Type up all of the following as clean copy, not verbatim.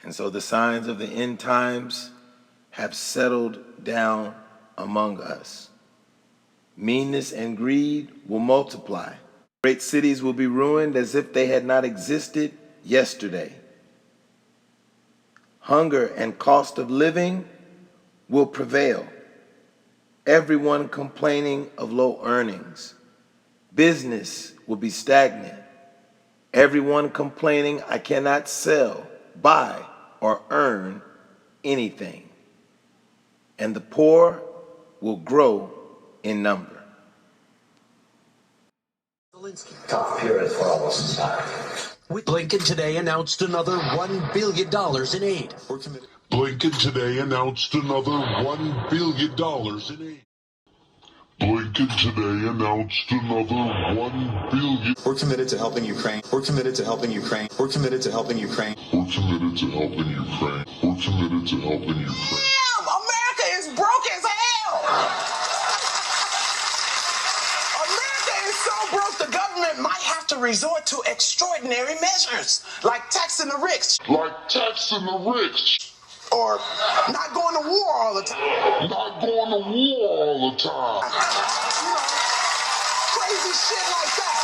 And so the signs of the end times have settled down among us. Meanness and greed will multiply. Great cities will be ruined as if they had not existed yesterday. Hunger and cost of living will prevail. Everyone complaining of low earnings. Business will be stagnant. Everyone complaining, I cannot sell, buy, or earn anything. And the poor will grow in number. Tough period for all of society. Blinken today announced another $1 billion in aid. Blinken today announced another $1 billion in aid. Blinken today announced another $1 billion. We're committed to helping Ukraine. We're committed to helping Ukraine. We're committed to helping Ukraine. We're committed to helping Ukraine. We're committed to helping Ukraine. Damn, America is broke as hell. America is so broke the government might have to resort to extraordinary measures, like taxing the rich. Like taxing the rich. Or not going to war all the time. Not going to war all the time. You know, crazy shit like that.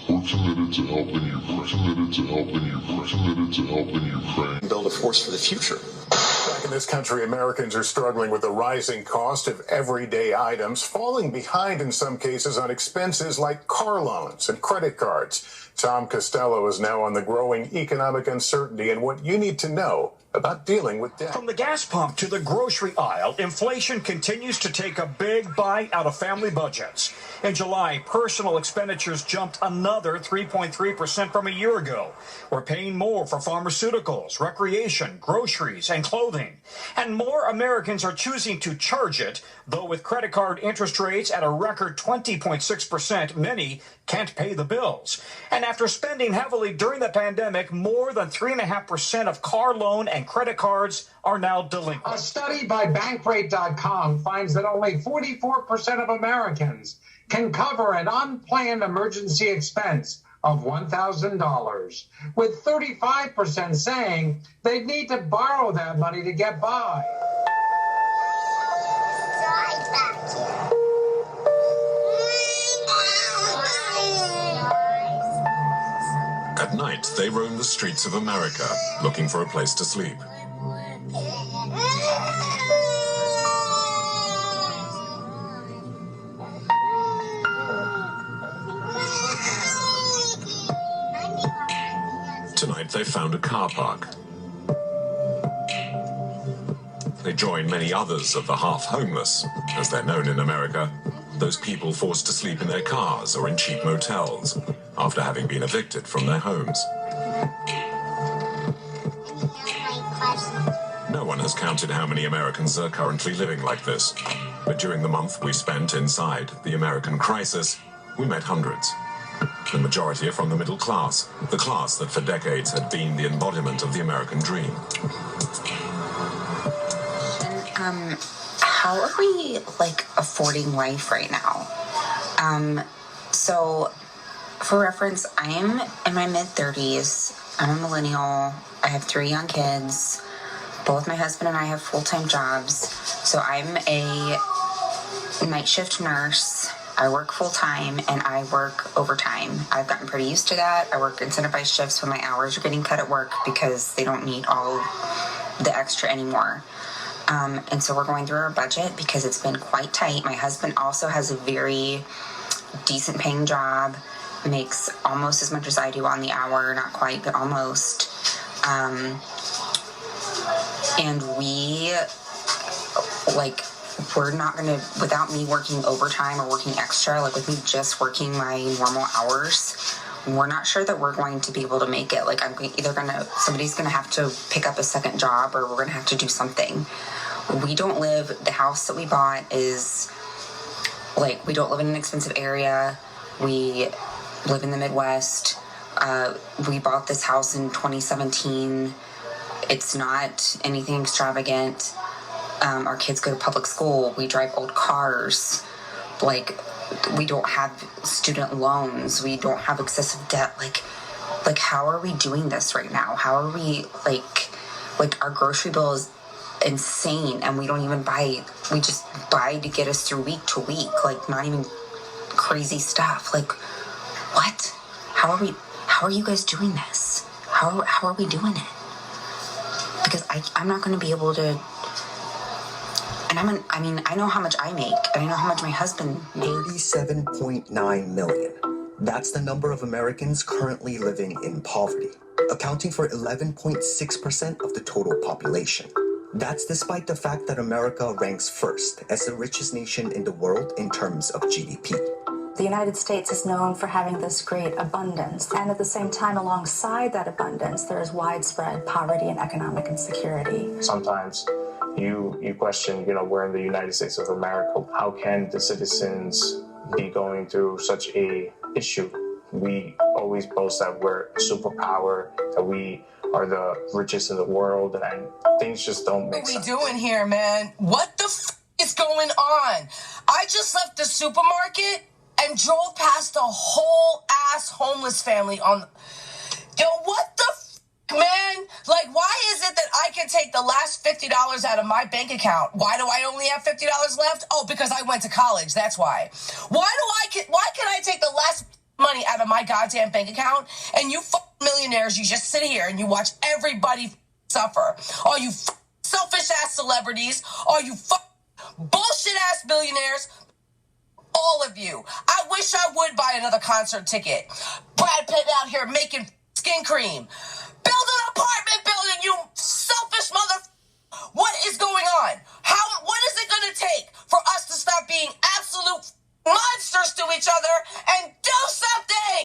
We're committed to helping you. We're committed to helping you. We're committed to helping Ukraine. Build a force for the future. Back in this country, Americans are struggling with the rising cost of everyday items, falling behind in some cases on expenses like car loans and credit cards. Tom Costello is now on the growing economic uncertainty and what you need to know about dealing with debt. From the gas pump to the grocery aisle, inflation continues to take a big bite out of family budgets. In July, personal expenditures jumped another 3.3% from a year ago. We're paying more for pharmaceuticals, recreation, groceries, and clothing. And more Americans are choosing to charge it, though with credit card interest rates at a record 20.6%, many can't pay the bills. And after spending heavily during the pandemic, more than 3.5% of car loan and credit cards are now delinquent. A study by Bankrate.com finds that only 44% of Americans can cover an unplanned emergency expense of $1,000, with 35% saying they'd need to borrow that money to get by. At night, they roam the streets of America, looking for a place to sleep. Tonight, they found a car park. They join many others of the half-homeless, as they're known in America, those people forced to sleep in their cars or in cheap motels after having been evicted from their homes. No one has counted how many Americans are currently living like this, but during the month we spent inside the American crisis, we met hundreds. The majority are from the middle class, the class that for decades had been the embodiment of the American dream. How are we, affording life right now? So, for reference, I am in my mid-30s. I'm a millennial. I have 3 young kids. Both my husband and I have full-time jobs. So I'm a night shift nurse. I work full-time, and I work overtime. I've gotten pretty used to that. I work incentivized shifts when my hours are getting cut at work because they don't need all the extra anymore. And so we're going through our budget because it's been quite tight. My husband also has a very decent paying job, makes almost as much as I do on the hour, not quite, but almost. And we're not going to, without me working overtime or working extra, with me just working my normal hours, we're not sure that we're going to be able to make it. Somebody's going to have to pick up a second job, or we're going to have to do something. The house that we bought is, we don't live in an expensive area. We live in the Midwest. We bought this house in 2017. It's not anything extravagant. Our kids go to public school. We drive old cars. We don't have student loans. We don't have excessive debt. Like, how are we doing this right now? How are we, like our grocery bill is insane, and we don't even buy, we just buy to get us through week to week, like not even crazy stuff. Like, what? How are you guys doing this? How are we doing it? Because I'm not going to be able to, and I know how much I make, and I know how much my husband makes. 37.9 million. That's the number of Americans currently living in poverty, accounting for 11.6% of the total population. That's despite the fact that America ranks first as the richest nation in the world in terms of GDP. The United States is known for having this great abundance, and at the same time, alongside that abundance, there is widespread poverty and economic insecurity. Sometimes you question, we're in the United States of America. How can the citizens be going through such a issue? We always boast that we're a superpower, that we are the richest in the world, and things just don't make sense. What are we doing here, man? What the is going on? I just left the supermarket and drove past a whole ass homeless family on. Yo, what the man? Like, why is it that I can take the last $50 out of my bank account? Why do I only have $50 left? Oh, because I went to college. That's why. Why can I take the last money out of my goddamn bank account, and you millionaires, you just sit here and you watch everybody suffer? All you selfish ass celebrities, all you bullshit ass billionaires, all of you. I wish I would buy another concert ticket. Brad Pitt out here making skin cream. Build an apartment building, you selfish mother. What is going on? What is it going to take for us to stop being absolute monsters to each other and do something?